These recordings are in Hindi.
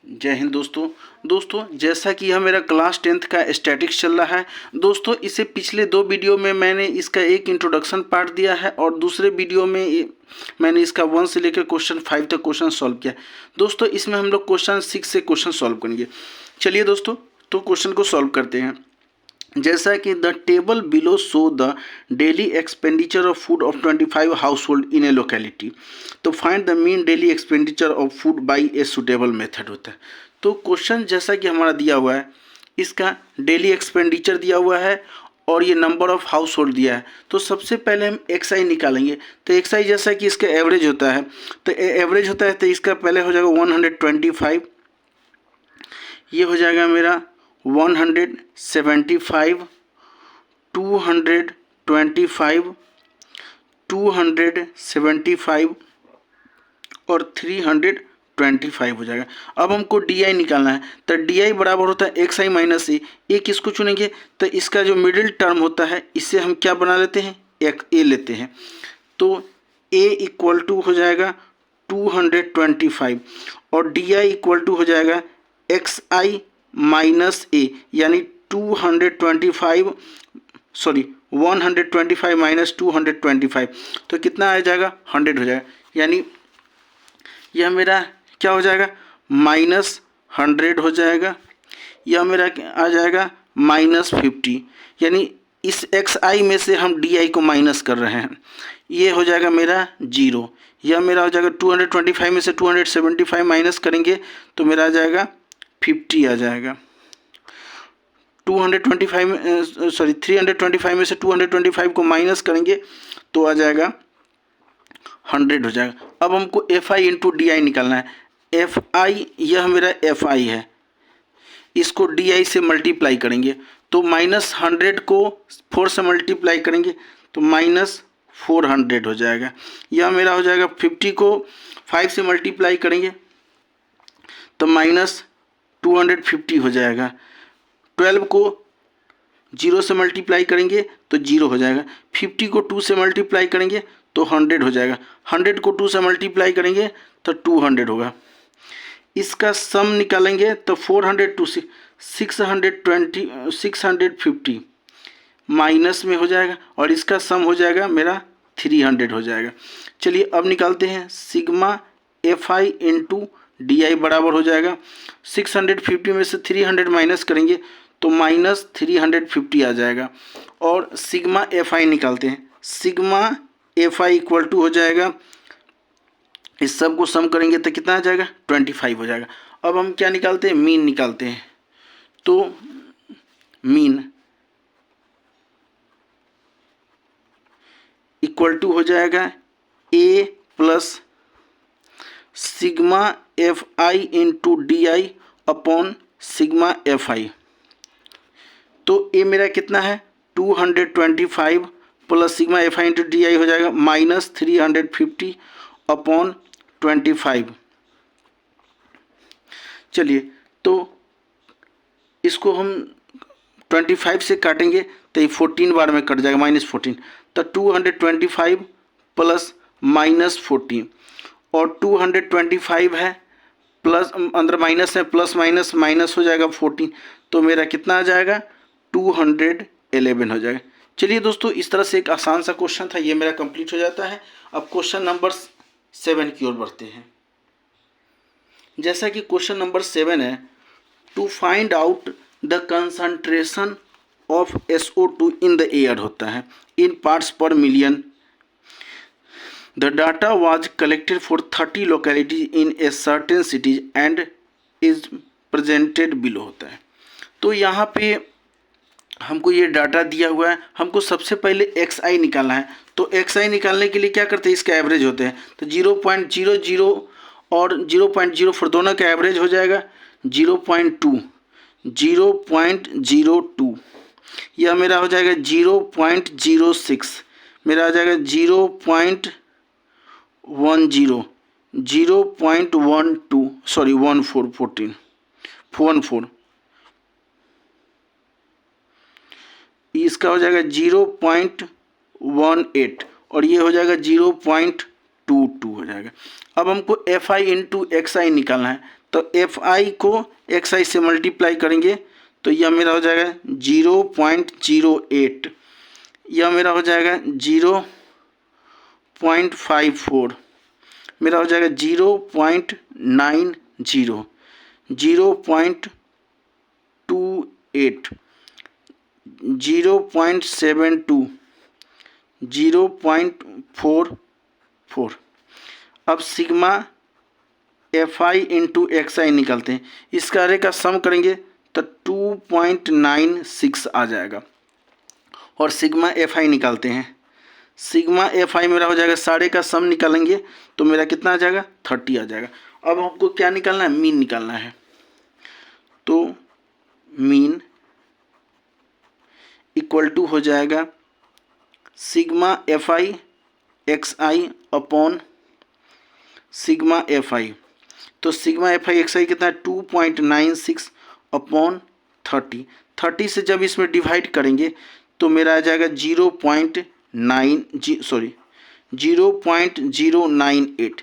जय हिंद दोस्तों जैसा कि यह मेरा क्लास 10th का स्टैटिक्स चल रहा है दोस्तों। इसे पिछले दो वीडियो में मैंने इसका एक इंट्रोडक्शन पार्ट दिया है और दूसरे वीडियो में मैंने इसका 1 से लेकर क्वेश्चन 5 तक क्वेश्चन सॉल्व किया। दोस्तों इसमें हम लोग क्वेश्चन 6 से क्वेश्चन सॉल्व करेंगे। चलिए दोस्तों तो क्वेश्चन को सॉल्व करते हैं। जैसा कि the table below show the daily expenditure of food of 25 household in a locality, तो find the mean daily expenditure of food by a suitable method होता है। तो क्वेश्चन जैसा कि हमारा दिया हुआ है, इसका डेली एक्सपेंडिचर दिया हुआ है और ये नंबर ऑफ हाउस होल्ड दिया है। तो सबसे पहले हम एक्स आई निकालेंगे। तो एक्स आई जैसा कि इसका एवरेज होता है, तो एवरेज होता है तो इसका पहले हो जाएगा 125, ये हो जाएगा मेरा 175, 225, 275 और 325 हो जाएगा। अब हमको डी आई निकालना है, तो डी आई बराबर होता है एक्स आई माइनस ए। किसको चुनेंगे? तो इसका जो मिडिल टर्म होता है इससे हम क्या बना लेते हैं, एक ए लेते हैं। तो ए इक्वल टू हो जाएगा 225 और डी आई इक्वल टू हो जाएगा एक्स आई माइनस ए, यानी 125 माइनस 225, तो कितना आ जाएगा 100 हो जाएगा। यानी यह मेरा क्या हो जाएगा -100 हो जाएगा। यह मेरा आ जाएगा -50, यानी इस एक्स आई में से हम डी आई को माइनस कर रहे हैं। ये हो जाएगा मेरा 0। यह मेरा हो जाएगा 225 में से 275 माइनस करेंगे तो मेरा आ जाएगा 50 आ जाएगा। 325 में से 225 को माइनस करेंगे तो आ जाएगा 100 हो जाएगा। अब हमको F I into D I निकालना है। एफ आई, यह मेरा एफ आई है, इसको डी आई से मल्टीप्लाई करेंगे तो -100 को 4 से मल्टीप्लाई करेंगे तो -400 हो जाएगा। यह मेरा हो जाएगा 50 को 5 से मल्टीप्लाई करेंगे तो -250 हो जाएगा। 12 को 0 से मल्टीप्लाई करेंगे तो 0 हो जाएगा। 50 को 2 से मल्टीप्लाई करेंगे तो 100 हो जाएगा। 100 को 2 से मल्टीप्लाई करेंगे तो 200 होगा। इसका सम निकालेंगे तो 400 टू 650 माइनस में हो जाएगा और इसका सम हो जाएगा मेरा 300 हो जाएगा। चलिए अब निकालते हैं। Sigma F I into D I बराबर हो जाएगा 650 में से 300 माइनस करेंगे तो -350 आ जाएगा। और सिग्मा एफ आई निकालते हैं। Sigma F I equal to हो जाएगा, इस सब को सम करेंगे तो कितना आ जाएगा 25 हो जाएगा। अब हम क्या निकालते हैं, मीन निकालते हैं। तो मीन इक्वल टू हो जाएगा a plus sigma F I into D i upon sigma F i. तो ए मेरा कितना है 225 plus sigma F I into D i हो जाएगा -350 अपॉन 25। चलिए तो इसको हम 25 से काटेंगे तो ये 14 बार में कट जाएगा, -14। तो 225 प्लस -14 और 225 है प्लस, अंदर माइनस है, प्लस माइनस माइनस हो जाएगा 14, तो मेरा कितना आ जाएगा 211 हो जाएगा। चलिए दोस्तों इस तरह से एक आसान सा क्वेश्चन था, ये मेरा कंप्लीट हो जाता है। अब क्वेश्चन नंबर 7 की ओर बढ़ते हैं। जैसा कि क्वेश्चन नंबर 7 है, to find out the concentration of SO2 in the air होता है in parts per million. The data was collected for 30 localities in a certain cities and is presented below होता है। तो यहाँ पे हमको ये डाटा दिया हुआ है, हमको सबसे पहले एक्स आई निकालना है। तो एक्स आई निकालने के लिए क्या करते हैं, इसका एवरेज होते हैं। तो 0.00 और 0.04 दोनों का एवरेज हो जाएगा 0.02। यह मेरा हो जाएगा 0.06, मेरा आ जाएगा 0.10, 0.12 सॉरी 14 इसका हो जाएगा 0.18 और ये हो जाएगा 0.22 हो जाएगा। अब हमको एफ आई इंटू एक्स आई निकालना है। तो एफ आई को एक्स आई से मल्टीप्लाई करेंगे तो यह मेरा हो जाएगा 0.08, यह मेरा हो जाएगा 0.54, मेरा हो जाएगा 0.90, 0.28, 0.72, 0.44। अब sigma F I into x i निकालते हैं, इस कार्य का सम करेंगे तो 2.96 आ जाएगा। और सिग्मा एफ आई निकालते हैं, सिग्मा एफ आई मेरा हो जाएगा, सारे का सम निकालेंगे तो मेरा कितना आ जाएगा 30 आ जाएगा। अब हमको क्या निकालना है, मीन निकालना है। तो मीन इक्वल टू हो जाएगा sigma F I x I upon sigma F i. तो सिग्मा एफ आई एक्स आई कितना है 2.96 अपॉन 30। 30 से जब इसमें डिवाइड करेंगे तो मेरा आ जाएगा 0.098।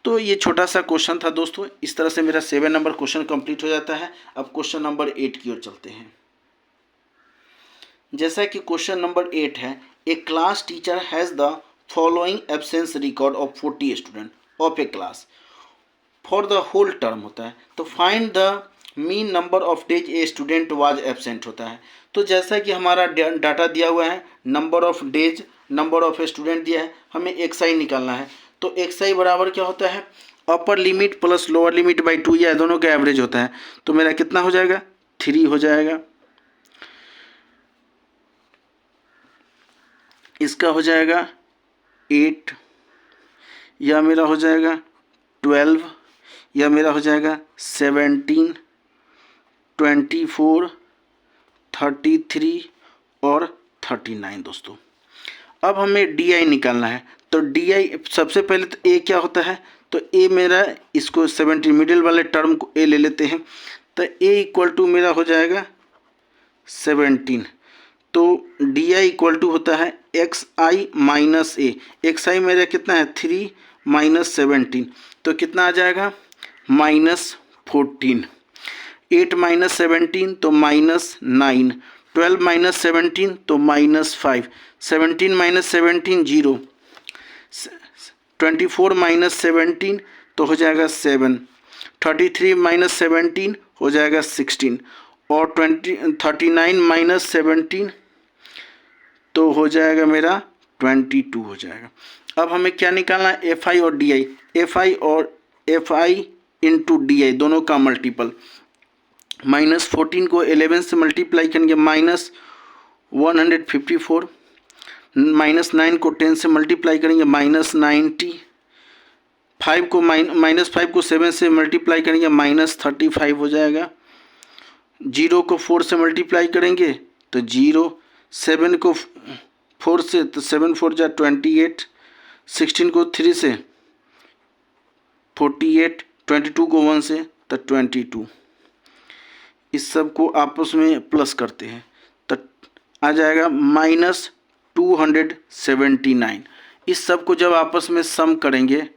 तो ये छोटा सा क्वेश्चन था दोस्तों। इस तरह से मेरा 7 नंबर क्वेश्चन कंप्लीट हो जाता है। अब क्वेश्चन नंबर 8 की ओर चलते हैं। जैसा कि क्वेश्चन नंबर 8 है, a class teacher has the following absence record of 40 student of a class for the whole term होता है। तो find the mean number of days a student was absent होता है। तो जैसा कि हमारा डाटा दिया हुआ है, number of days, number of student दिया है, हमें एक्स आई निकालना है। तो एक्स आई बराबर क्या होता है, upper limit plus lower limit by 2, या दोनों का एवरेज होता है। तो मेरा कितना हो जाएगा 3 हो जाएगा, इसका हो जाएगा 8, यह मेरा हो जाएगा 12, यह मेरा हो जाएगा 17, 24, 33 और 39 दोस्तों। अब हमें डी आई निकालना है। तो डी आई सबसे पहले तो ए क्या होता है, तो ए मेरा, इसको 17 मिडिल वाले टर्म को ए ले लेते हैं। तो ए इक्वल टू मेरा हो जाएगा 17। तो डी आई इक्वल टू होता है एक्स आई माइनस ए। एक्स आई मेरा कितना है 3 माइनस 17, तो कितना आ जाएगा -14। 8 माइनस 17 तो -9, 12 माइनस 17 तो -5, 17 माइनस 17 0, 24 माइनस 17 तो हो जाएगा 7, 33 माइनस 17 हो जाएगा 16 और 39 माइनस 17 तो हो जाएगा मेरा 22 हो जाएगा। अब हमें क्या निकालना है, एफ आई और डी आई। एफ आई और F I into D I दोनों का मल्टीपल। -14 को 11 से मल्टीप्लाई करेंगे -154, -9 को 10 से मल्टीप्लाई करेंगे -90, 5 को -5 को 7 से मल्टीप्लाई करेंगे -35 हो जाएगा। 0 को 4 से मल्टीप्लाई करेंगे तो 0, 7 को 4 से तो 7 4 जा 28, 16 को 3 से 48, 22 को 1 से तो 22। इस सब को आपस में प्लस करते हैं तो आ जाएगा -279। इस सब को जब आपस में सम करेंगे,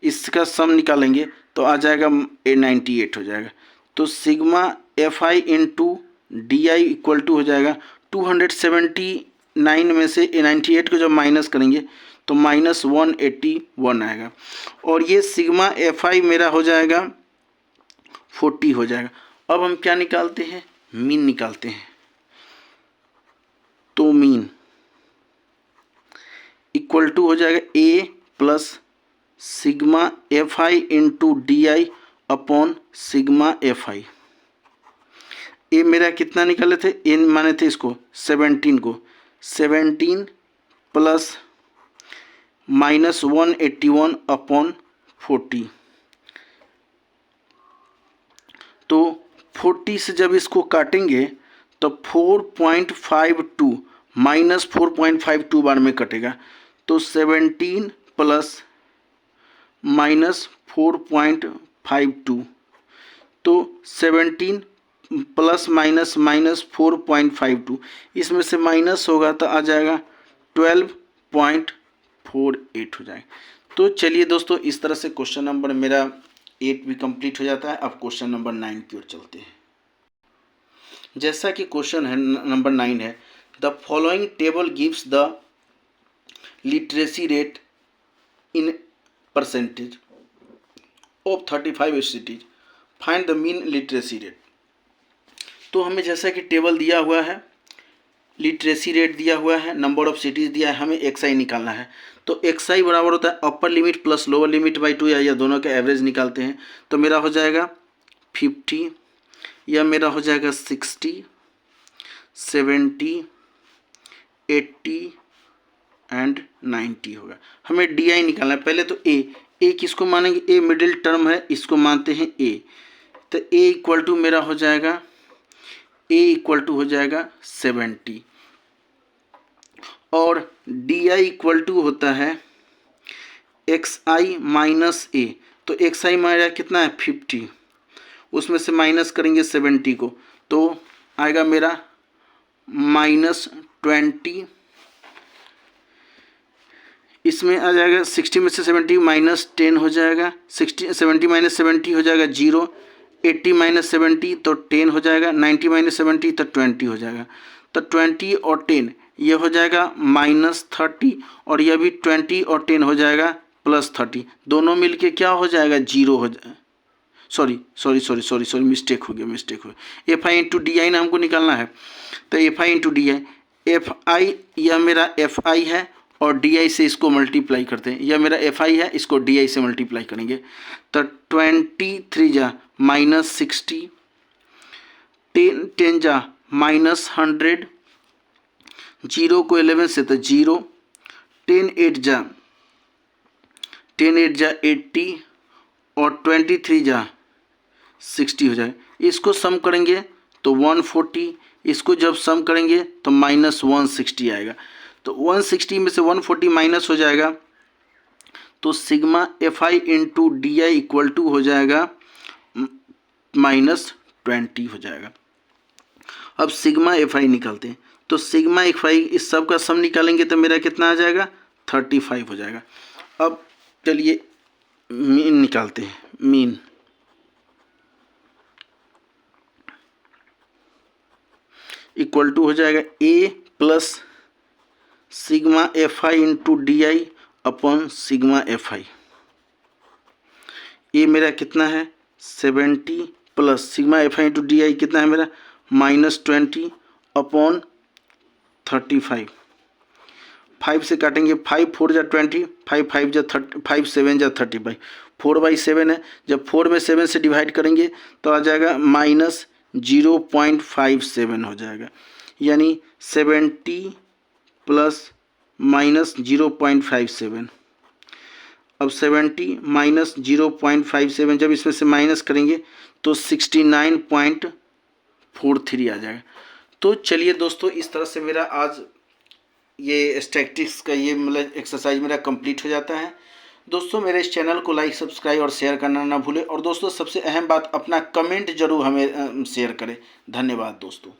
इसका सम निकालेंगे तो आ जाएगा 98 हो जाएगा। तो sigma F I into D I equal to हो जाएगा 279 में से 98 को जब माइनस करेंगे तो -181 आएगा। और ये सिग्मा एफ आई मेरा हो जाएगा 40 हो जाएगा। अब हम क्या निकालते हैं, मीन निकालते हैं। तो मीन इक्वल टू हो जाएगा a plus sigma F I into D i upon sigma F i. A मेरा कितना निकाले थे, एन माने थे इसको 17 को, 17 प्लस -181 अपॉन 40। तो 40 से जब इसको काटेंगे तो 4.52 -4.52 बार में कटेगा। तो 17 प्लस -4.52, तो 17 प्लस माइनस -4.52, इसमें से माइनस होगा तो आ जाएगा 12.48 हो जाएगा। तो चलिए दोस्तों, इस तरह से क्वेश्चन नंबर मेरा 8 भी कंप्लीट हो जाता है। अब क्वेश्चन नंबर 9 की ओर चलते हैं। जैसा कि क्वेश्चन है नंबर 9 है, the following table gives the literacy rate in percentage of 35 cities, find the mean literacy rate. तो हमें जैसा कि टेबल दिया हुआ है, लिटरेसी रेट दिया हुआ है, नंबर ऑफ सिटीज़ दिया है, हमें एक्सआई निकालना है। तो एक्सआई बराबर होता है upper limit plus lower limit by 2, या दोनों का एवरेज निकालते हैं। तो मेरा हो जाएगा 50, या मेरा हो जाएगा 60, 70, 80 एंड 90 होगा। हमें डी आई निकालना है। पहले तो ए किसको मानेंगे, ए मिडिल टर्म है, इसको मानते हैं ए। तो ए इक्वल टू मेरा हो जाएगा, ए इक्वल टू हो जाएगा 70, और डी आई इक्वल टू होता है एक्स आई माइनस ए। तो एक्स आई मेरा कितना है 50, उसमें से माइनस करेंगे 70 को, तो आएगा मेरा -20, इसमें आ जाएगा 60 में से 70 -10 हो जाएगा, 70 माइनस 70 हो जाएगा 0, 80 माइनस 70 तो 10 हो जाएगा, 90 माइनस 70 तो 20 हो जाएगा। तो 20 और 10 ये हो जाएगा -30, और यह भी 20 और 10 हो जाएगा +30, दोनों मिलके क्या हो जाएगा 0 हो जाए। सॉरी मिस्टेक हो गया। F I into D I ना हमको निकालना है। तो F I into D I, F I यह मेरा एफ आई है, और डी आई से इसको मल्टीप्लाई करते हैं। यह मेरा एफ आई है, इसको डी आई से मल्टीप्लाई करेंगे। तो 23 जा -60, 10 जा -100, 0 को 11 से तो 0, 10 8 जा 80, और 23 जा 60 हो जाए। इसको सम करेंगे तो 140, इसको जब सम करेंगे तो -160 आएगा। तो 160 में से 140 माइनस हो जाएगा, तो sigma F I into D I equal to हो जाएगा -20 हो जाएगा। अब सिग्मा एफ आई निकालते हैं। तो सिग्मा एफ आई इस सब का सम निकालेंगे तो मेरा कितना आ जाएगा 35 हो जाएगा। अब चलिए मीन निकालते हैं। मीन इक्वल टू हो जाएगा a plus sigma F I into D i upon sigma F i. A मेरा कितना है 70 plus sigma F I into D i कितना है मेरा -20 अपॉन 35। 5 से काटेंगे, 5 4 जा 20, 5 5 जा 30, 5 7 जा 35, 4/7 है। जब 4 में 7 से डिवाइड करेंगे तो आ जाएगा -0.57 हो जाएगा, यानी 70 प्लस -0.57। अब 70 माइनस 0.57 जब इसमें से माइनस करेंगे तो 69.43 आ जाएगा। तो चलिए दोस्तों, इस तरह से मेरा आज ये स्टैटिस्टिक्स का ये मतलब एक्सरसाइज मेरा कंप्लीट हो जाता है। दोस्तों मेरे इस चैनल को लाइक सब्सक्राइब और शेयर करना ना भूलें, और दोस्तों सबसे अहम बात अपना कमेंट जरूर हमें शेयर करें। धन्यवाद दोस्तों।